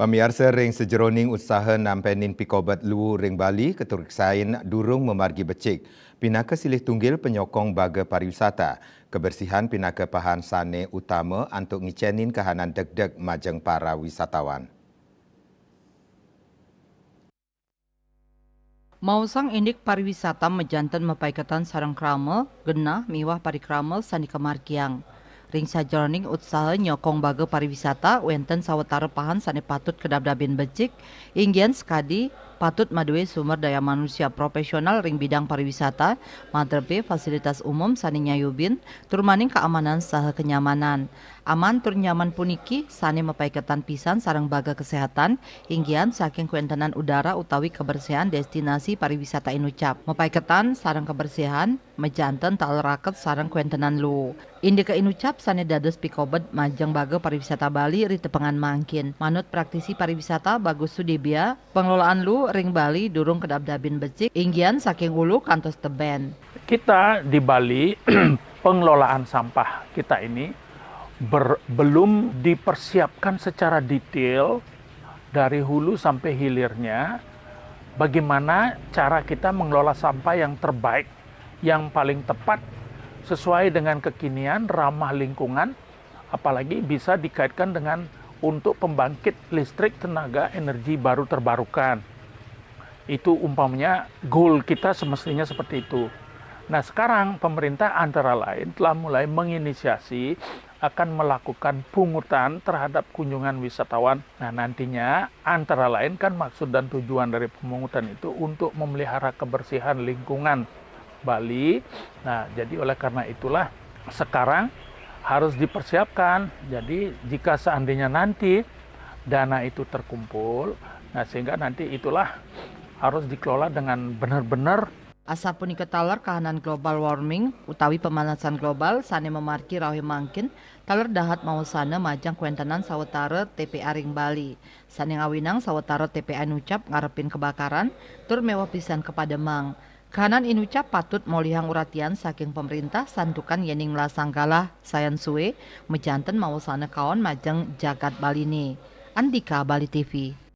Pamiarsa ring sejeroning usaha nampenin pikobat luwu ring Bali keturiksain durung memargi becik. Pinaka silih tunggil penyokong baga pariwisata. Kebersihan pinaka pahan sane utama untuk ngicenin kahanan deg-deg majeng para wisatawan. Mausang indik pariwisata mejantan mepaikatan sarang krama, genah miwah parikrama sani kemarkiang. Ring sajroning usaha nyokong baga pariwisata wenten sawetara pahan sani patut kedabdabin becik, inggian sekadi patut madue sumber daya manusia profesional ring bidang pariwisata, madrebe fasilitas umum sani nyayubin, turmaning keamanan saha kenyamanan. Aman tur nyaman puniki sani mepaikatan pisan sarang baga kesehatan, inggian saking kuentenan udara utawi kebersihan destinasi pariwisata inucap. Mepaikatan sarang kebersihan, mejanten taleraket sarang kuentenan lu. Indika inucap sani dados pikobet majeng baga pariwisata Bali ri tepengan mangkin. Manut praktisi pariwisata Bagus Sudibya, pengelolaan lu ring Bali durung kedabdabin becik, inggian saking ulu kantos teben. Kita di Bali, pengelolaan sampah kita ini belum dipersiapkan secara detail dari hulu sampai hilirnya. Bagaimana cara kita mengelola sampah yang terbaik, yang paling tepat, sesuai dengan kekinian, ramah lingkungan, apalagi bisa dikaitkan dengan untuk pembangkit listrik tenaga energi baru terbarukan. Itu umpamanya goal kita semestinya seperti itu. Nah sekarang pemerintah antara lain telah mulai menginisiasi akan melakukan pungutan terhadap kunjungan wisatawan. Nah nantinya antara lain kan maksud dan tujuan dari pemungutan itu untuk memelihara kebersihan lingkungan Bali. Nah jadi oleh karena itulah sekarang harus dipersiapkan. Jadi jika seandainya nanti dana itu terkumpul, nah sehingga nanti itulah harus dikelola dengan benar-benar. Asa punika taler kahanan global warming utawi pemanasan global sane memarki rawi mangkin taler dahat mausana majang kuentenan sawetara TPA ring Bali. Sane ngawinang sawetara TPA inucap ngarepin kebakaran tur mewah pisan kepada mang. Kahanan inucap patut molihang uratian saking pemerintah santukan yening melasanggalah sayan suwe mejanten mausana kaon majeng jagat Bali ni. Andika Bali TV.